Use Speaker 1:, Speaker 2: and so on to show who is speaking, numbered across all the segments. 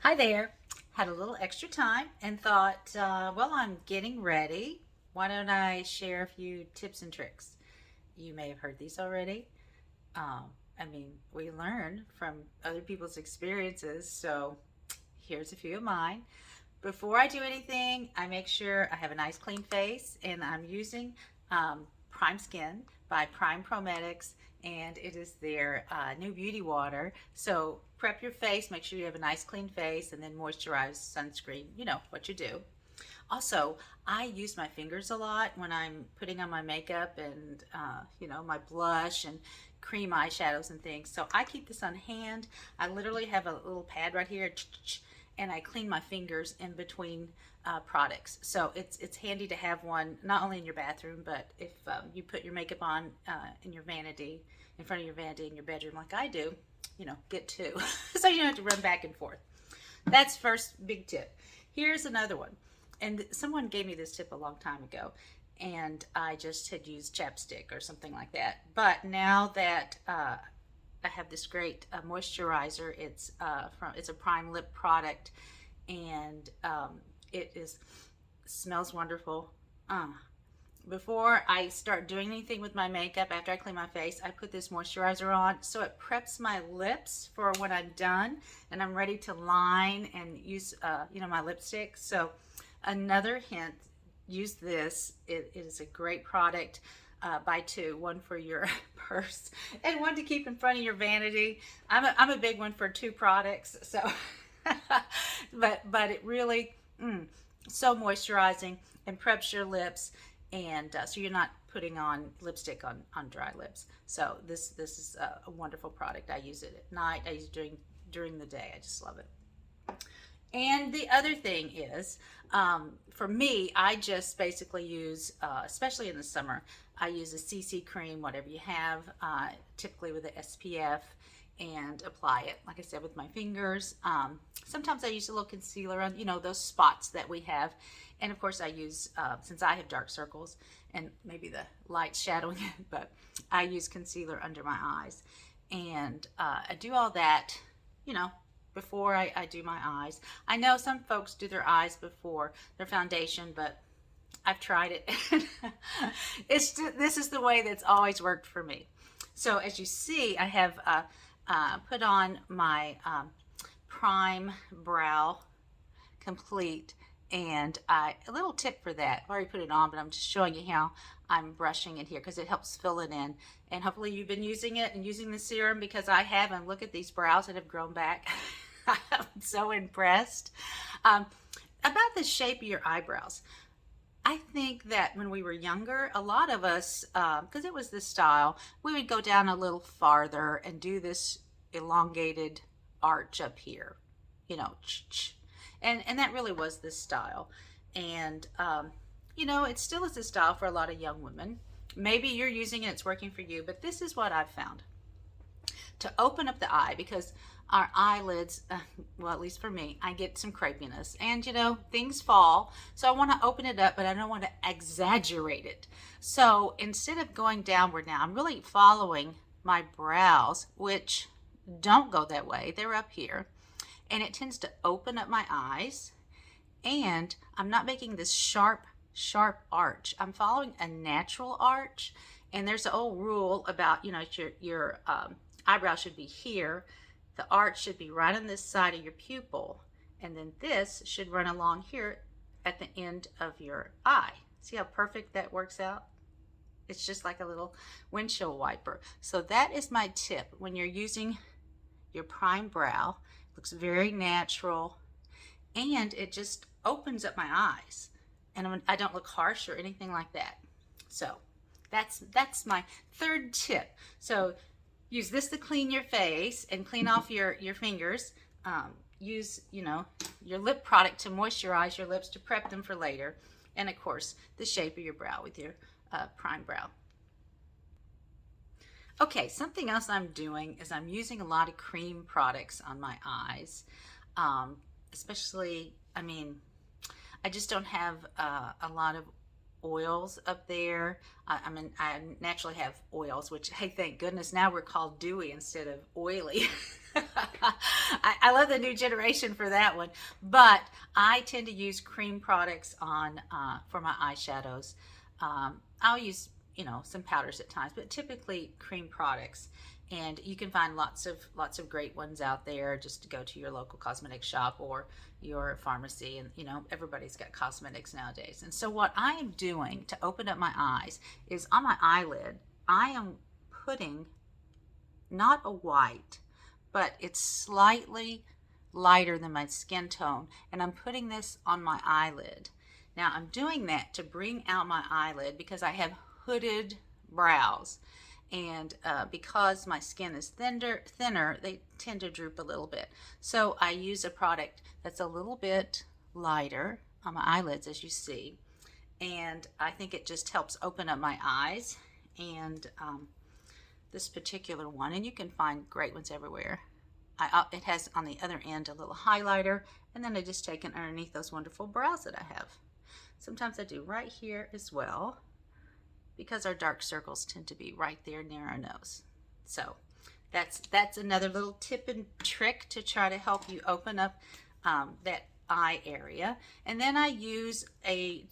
Speaker 1: Hi there. Had a little extra time and thought, well, I'm getting ready. Why don't I share a few tips and tricks? You may have heard these already. Um, we learn from other people's experiences, so here's a few of mine. Before I do anything, I make sure I have a nice clean face, and I'm using Prime Skin by Prometics, and it is their new beauty water. So prep your face, make sure you have a nice clean face, and then moisturize, sunscreen, you know what you do. Also, I use my fingers a lot when I'm putting on my makeup and, my blush and cream eyeshadows and things. So I keep this on hand. I literally have a little pad right here, and I clean my fingers in between products. So it's handy to have one, not only in your bathroom, but if you put your makeup on in your vanity, in front of your vanity in your bedroom like I do, get two. So you don't have to run back and forth. That's first big tip. Here's another one. And someone gave me this tip a long time ago, and I just had used chapstick or something like that. But now that I have this great moisturizer, it's a PrimeLip product, and it is smells wonderful. Before I start doing anything with my makeup, after I clean my face, I put this moisturizer on so it preps my lips for when I'm done and I'm ready to line and use my lipstick. So another hint, use this. It is a great product. Buy two, one for your purse and one to keep in front of your vanity. I'm a big one for two products. So but it really so moisturizing and preps your lips, and so you're not putting on lipstick on dry lips. So this is a wonderful product. I use it at night. I use it during the day. I just love it. And the other thing is, for me, I just basically use, especially in the summer, I use a CC cream, whatever you have, typically with a SPF, and apply it, like I said, with my fingers. Sometimes I use a little concealer on, those spots that we have. And of course I use, since I have dark circles and maybe the light shadowing it, but I use concealer under my eyes. And I do all that, before I do my eyes. I know some folks do their eyes before their foundation, but I've tried it. This is the way that's always worked for me. So as you see, I have put on my PrimeBrow Complete, and a little tip for that. I've already put it on, but I'm just showing you how I'm brushing it here because it helps fill it in. And hopefully you've been using it and using the serum, because I have, and look at these brows that have grown back. I'm so impressed. About the shape of your eyebrows. I think that when we were younger, a lot of us, because it was this style, we would go down a little farther and do this elongated arch up here, and that really was this style. And it still is this style for a lot of young women. Maybe you're using it, it's working for you, but this is what I've found. To open up the eye, because our eyelids, well, at least for me, I get some crepiness, and things fall, so I want to open it up, but I don't want to exaggerate it. So instead of going downward now, I'm really following my brows, which don't go that way. They're up here, and it tends to open up my eyes, and I'm not making this sharp arch. I'm following a natural arch. And there's an old rule about, your eyebrow should be here. The arch should be right on this side of your pupil, and then this should run along here at the end of your eye. See how perfect that works out? It's just like a little windshield wiper. So that is my tip when you're using your PrimeBrow. It looks very natural, and it just opens up my eyes, and I don't look harsh or anything like that. So that's my third tip. So use this to clean your face and clean off your fingers. Use, your lip product to moisturize your lips, to prep them for later. And of course, the shape of your brow with your PrimeBrow. Okay, something else I'm doing is I'm using a lot of cream products on my eyes. Especially, I just don't have a lot of oils up there. I naturally have oils, which, hey, thank goodness now we're called dewy instead of oily. I love the new generation for that one, but I tend to use cream products on for my eyeshadows. I'll use, you know, some powders at times, but typically cream products. And you can find lots of great ones out there. Just to go to your local cosmetic shop or your pharmacy, and you know, everybody's got cosmetics nowadays. And so what I am doing to open up my eyes is on my eyelid, I am putting not a white, but it's slightly lighter than my skin tone, and I'm putting this on my eyelid. Now I'm doing that to bring out my eyelid because I have hooded brows, and because my skin is thinner, they tend to droop a little bit. So I use a product that's a little bit lighter on my eyelids, as you see, and I think it just helps open up my eyes. And this particular one, and you can find great ones everywhere. It has on the other end a little highlighter, and then I just take it underneath those wonderful brows that I have. Sometimes I do right here as well, because our dark circles tend to be right there near our nose. So that's another little tip and trick to try to help you open up that eye area. And then I use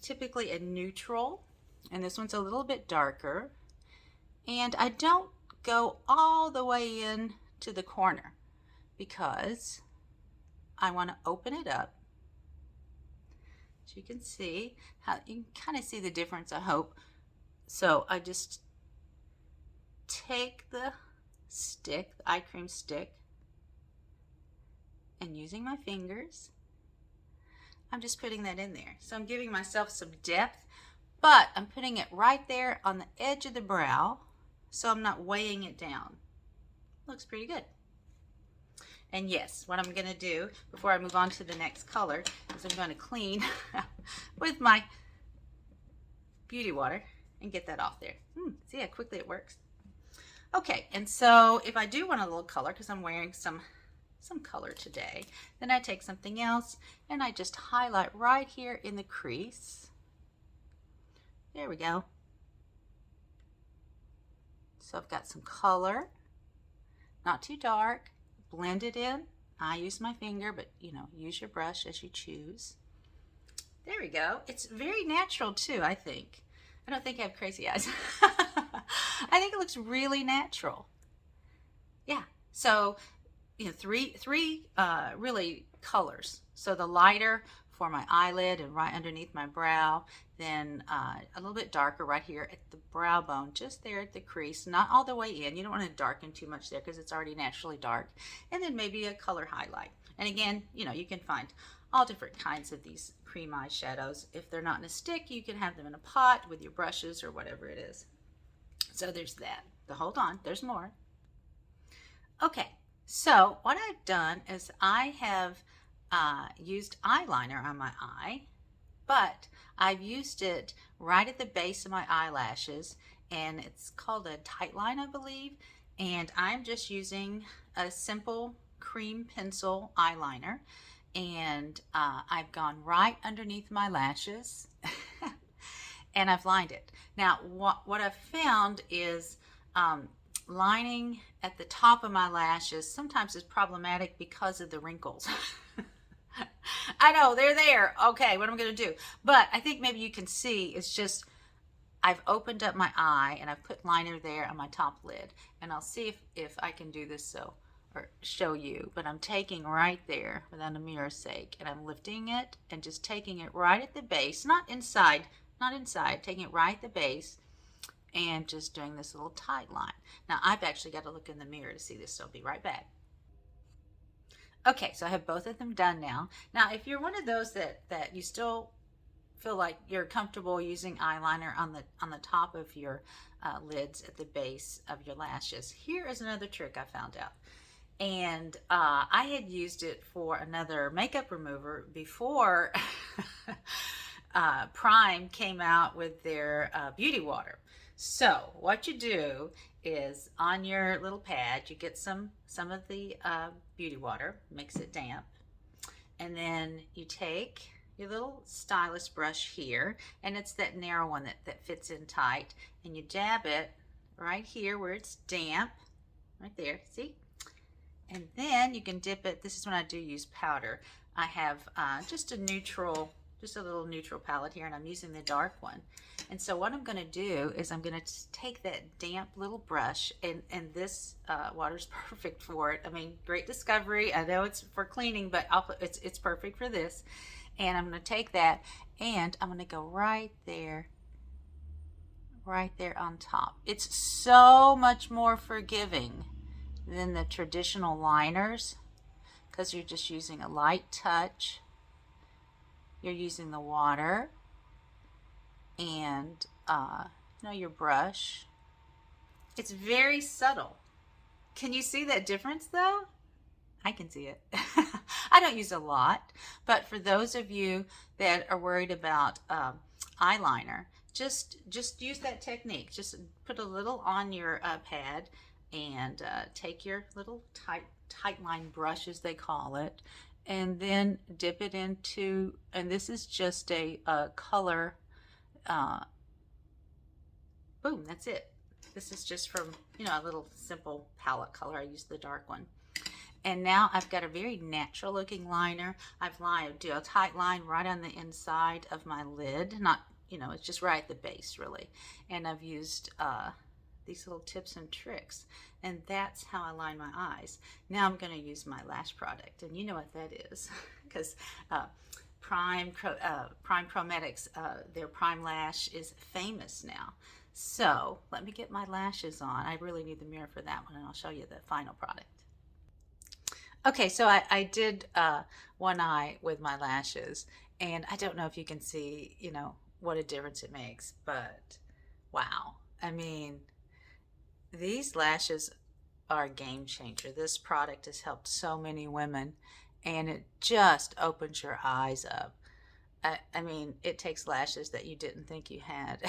Speaker 1: typically a neutral, and this one's a little bit darker, and I don't go all the way in to the corner because I want to open it up. So you can see how you can kind of see the difference, I hope. So I just take the stick, the eye cream stick, and using my fingers, I'm just putting that in there. So I'm giving myself some depth, but I'm putting it right there on the edge of the brow, so I'm not weighing it down. Looks pretty good. And yes, what I'm going to do before I move on to the next color is I'm going to clean with my beauty water and get that off there. See how quickly it works? Okay, and so if I do want a little color, because I'm wearing some color today, then I take something else and I just highlight right here in the crease. There we go. So I've got some color, not too dark, blend it in. I use my finger, but you know, use your brush as you choose. There we go. It's very natural too, I think. I don't think I have crazy eyes. I think it looks really natural. Yeah, so you know, three really colors. So the lighter for my eyelid and right underneath my brow, then a little bit darker right here at the brow bone, just there at the crease, not all the way in. You don't want to darken too much there because it's already naturally dark. And then maybe a color highlight. And again, you know, you can find all different kinds of these cream eyeshadows. If they're not in a stick, you can have them in a pot with your brushes or whatever it is. So there's that. But hold on, there's more. Okay, so what I've done is I have used eyeliner on my eye, but I've used it right at the base of my eyelashes, and it's called a tight line, I believe, and I'm just using a simple cream pencil eyeliner, and I've gone right underneath my lashes and I've lined it. Now what I've found is lining at the top of my lashes sometimes is problematic because of the wrinkles. I know, they're there. Okay, what am I going to do? But I think maybe you can see it's just I've opened up my eye and I've put liner there on my top lid. And I'll see if I can do this or show you. But I'm taking right there without a mirror's sake, and I'm lifting it and just taking it right at the base, not inside, taking it right at the base and just doing this little tight line. Now I've actually got to look in the mirror to see this, so I'll be right back. Okay, so I have both of them done now. Now, if you're one of those that you still feel like you're comfortable using eyeliner on the top of your lids at the base of your lashes, here is another trick I found out. And I had used it for another makeup remover before Prime came out with their beauty water. So what you do is on your little pad, you get some of the beauty water, mix it damp, and then you take your little stylus brush here, and it's that narrow one that fits in tight, and you dab it right here where it's damp, right there, see? And then you can dip it. This is when I do use powder. I have just a little neutral palette here, and I'm using the dark one. And so what I'm going to do is I'm going to take that damp little brush, and this water's perfect for it. I mean, great discovery. I know it's for cleaning, but it's perfect for this. And I'm going to take that, and I'm going to go right there on top. It's so much more forgiving than the traditional liners because you're just using a light touch. You're using the water and your brush. It's very subtle. Can you see that difference though? I can see it. I don't use a lot, but for those of you that are worried about eyeliner, just use that technique. Just put a little on your pad and take your little tight line brush, as they call it, and then dip it into, and this is just a color, boom, that's it. This is just from, a little simple palette color. I use the dark one. And now I've got a very natural looking liner. I do a tight line right on the inside of my lid. Not, it's just right at the base really. And I've used these little tips and tricks. And that's how I line my eyes. Now I'm going to use my lash product. And you know what that is. Because Prometics, their PrimeLash is famous now. So let me get my lashes on. I really need the mirror for that one, and I'll show you the final product. Okay, so I did one eye with my lashes, and I don't know if you can see, what a difference it makes, but wow. I mean, these lashes are a game changer. This product has helped so many women, and it just opens your eyes up. I mean, it takes lashes that you didn't think you had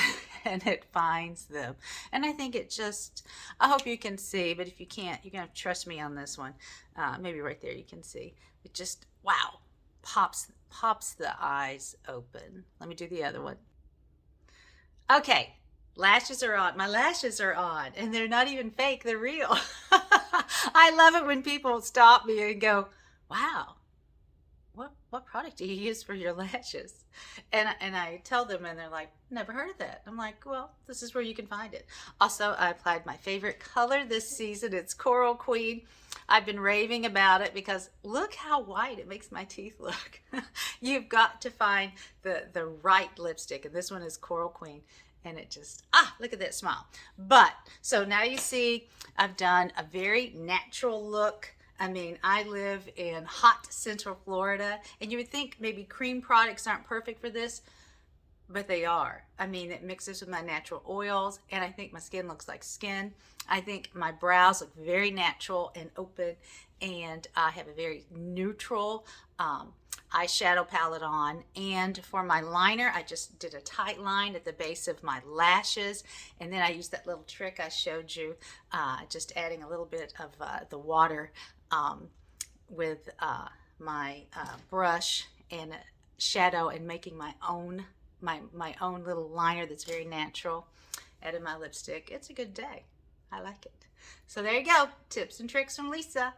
Speaker 1: and it finds them. And I think I hope you can see, but if you can't, you're going to trust me on this one. Maybe right there you can see. It just, wow, pops the eyes open. Let me do the other one. Okay, lashes are on. My lashes are on, and they're not even fake. They're real. I love it when people stop me and go, wow. What product do you use for your lashes? And I tell them, and they're like, never heard of that. I'm like, well, this is where you can find it. Also, I applied my favorite color this season. It's Coral Queen. I've been raving about it because look how white it makes my teeth look. You've got to find the right lipstick, and this one is Coral Queen. And it just, look at that smile. But, so now you see I've done a very natural look. I mean, I live in hot Central Florida, and you would think maybe cream products aren't perfect for this, but they are. I mean, it mixes with my natural oils, and I think my skin looks like skin. I think my brows look very natural and open, and I have a very neutral eyeshadow palette on. And for my liner, I just did a tight line at the base of my lashes, and then I used that little trick I showed you, just adding a little bit of the water with my brush and shadow, and making my own little liner that's very natural. Added my lipstick. It's a good day. I like it. So there you go. Tips and tricks from Lisa.